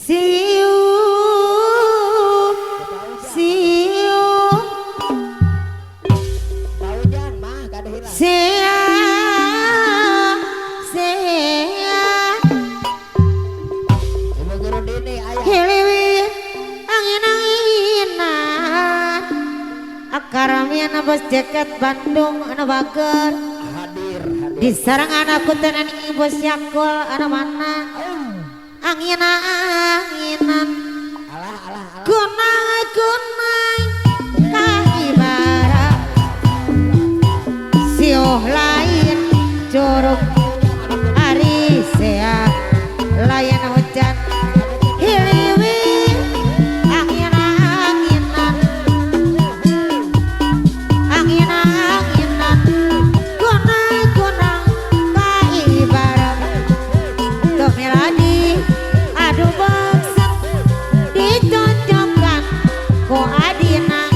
Siu siu Paujan mah kada hilang. sia sia Ibu guru dini ayah. hiliwi angin-anginan akaramian bos jaket Bandung anu bager Hadir. di sarangan aku tenan bos yakul anu mana angin-anginan Alah. kunai kaibara sioh lain curug ari sea layan hujan hiliwi angin-anginan kunai kaibara tuh meladi aduh bosan dicocokkan ko adina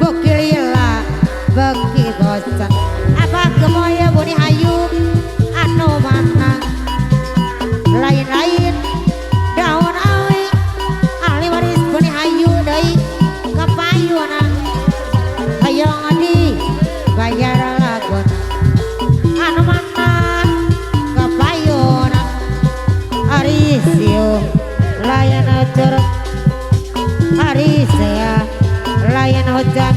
bukilila beki bosan apa kemoya boni hayu anu mana lain-lain daun awi ahli waris boni hayu deui kapayunan hayang di bayar lagun anu mana kapayunan ari siu layan curug ari saya layan hujan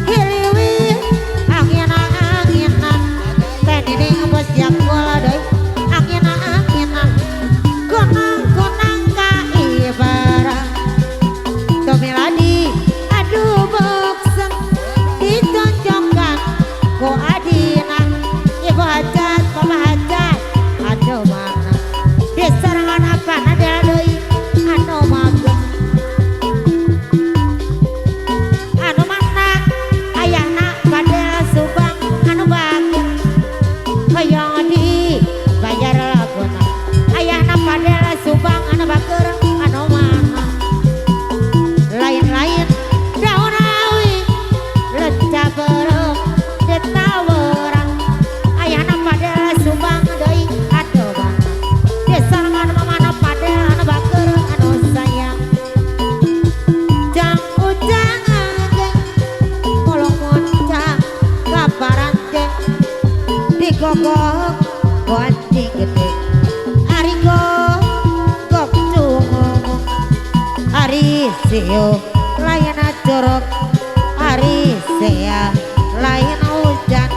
hiliwi angin-anginan tenining bos jakul deui angin-anginan kunang kaibara tuh meladi aduh bosan dicocokkan ku adina ibu hajat papa hajat aduh mana disarangan apa ada deui anu mageun anu mana ayahna padel subang anu bager hoyong di bayar laguna ayahna padel subang anu bager anu mana lain-lain daun awi lecah berem ditaweran ayahna padel subang deui aduh mana disarangan mamana padel anu bager anu sayang jang ujang ageng kolong moncang kaparan jeng digogok kuancing gede ari gogok cungung ari siu layan curug ari sea layan hujan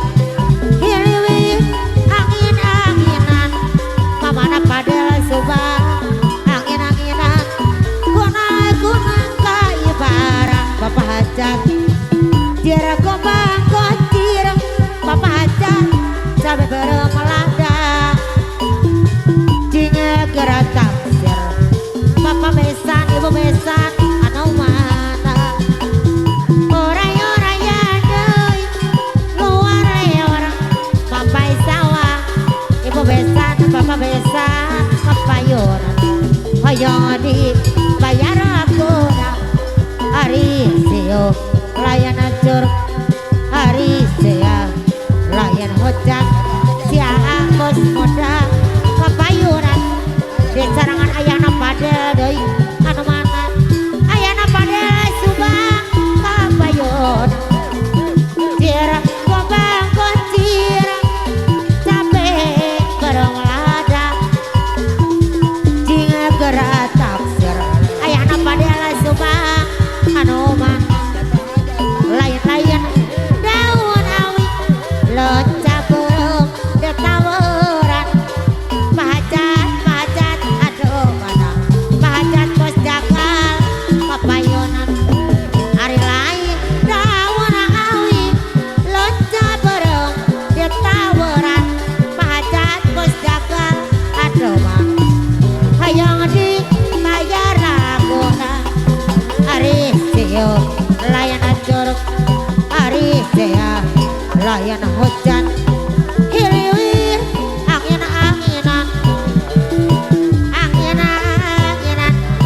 hiliwi angin-anginan mamana padel subang angin-anginan kunang kaibara bapak hajat jera gombang kocir bapak hajat sampai bermelada jinge gerak tafsir bapak besan ibu besan anu mana oray-oray deui luar leor papai sawah ibu besan bapak besan kapayunan hoyong di bayar akuna ari siu layan curug ari sea layan hujan siang bos muda kapayunan di sarangan ayahna padel deui anu mana ayahna padel subang kapayun jera gombang kocir sampai bermelada jinge gerak tafsir ayahna padel subang anu mana lain-lain daun awi lecah berem ditaweran pahajat aduh mana pahajat bos jakal kapayunan ari lain daun awi lecah berem ditaweran pahajat bos jakal aduh mana hayang di bayar laguna ari siu layan curug ari sea layan hujan hiliwi angin-anginan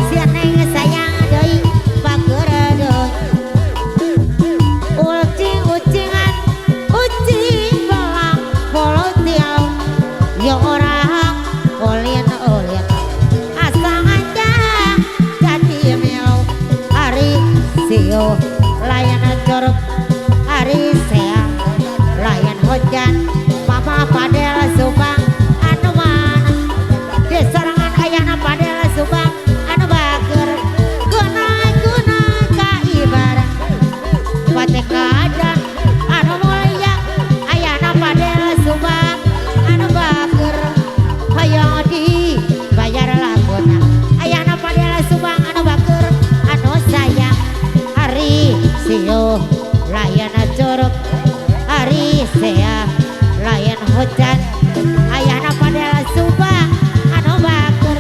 sian neng sayang deui bager deui ucing-ucingan ucing belang polo tiau yo orang ulin asal aja hujan mama padel subang anu mana di sorangan ayana padel subang anu bager gunai ka ibarat pate kadan anu mulia ayana padel subang anu bager hayang di bayar laguna ayana padel subang anu bager anu sayang hari siu layana curug hari sea layan hujan ayana padel subang anu bager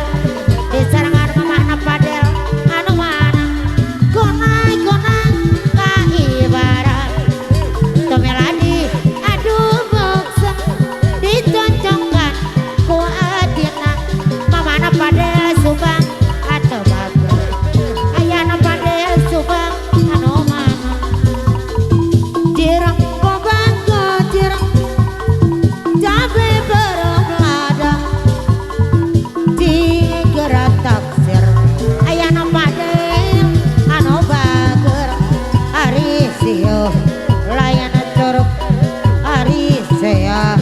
di sarangan mamana padel anu mana gunai ka ibarat tomeladi aduh boksa diconcongkan ku adina mamana padel subang anu bager ayana padel subang anu mana jirang kobang jirang cabe berlada di gerak taksir ayana padel anu bager hari siu layana curug hari sea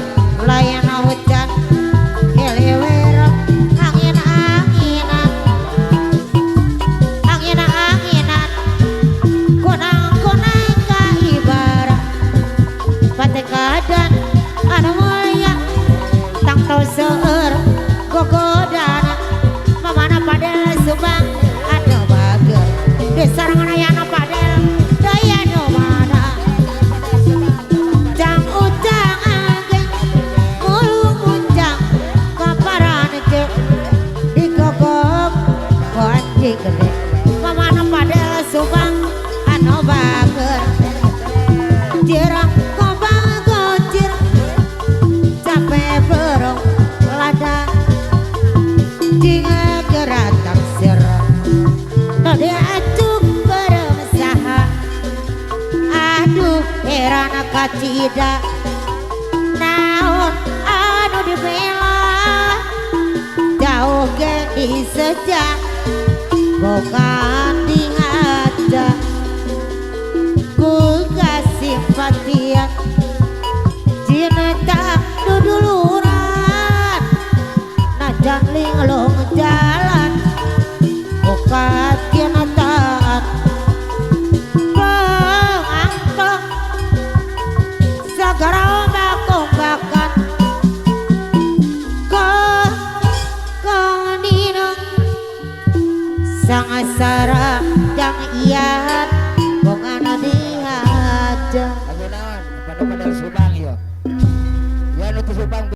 layana hujan hiliwer angin-anginan angin-anginan kunang-kunang ka ibarat pate kadan anu mulia tang tau seueur gogodana mamana padel subang anu bager di sarangan ayana padel daya nu mana jang ujang angin mulu muncang kaparan ke digogok ku anjing gede mamana padel subang anu bager jirang kobang gocir capek berong lada jinga gerak taksir tadi acuk beremsaha aduh heran kacida naon anu dibela jauh ge disejak bukan dihaja ku kasih simpatian cinta duduluran najan linglung jalan bukat kinataan pengangkong segera bakongkakan konino sang asara yang iat bongana dihaja Lagu naon pada padel subang yo ya nu teu subang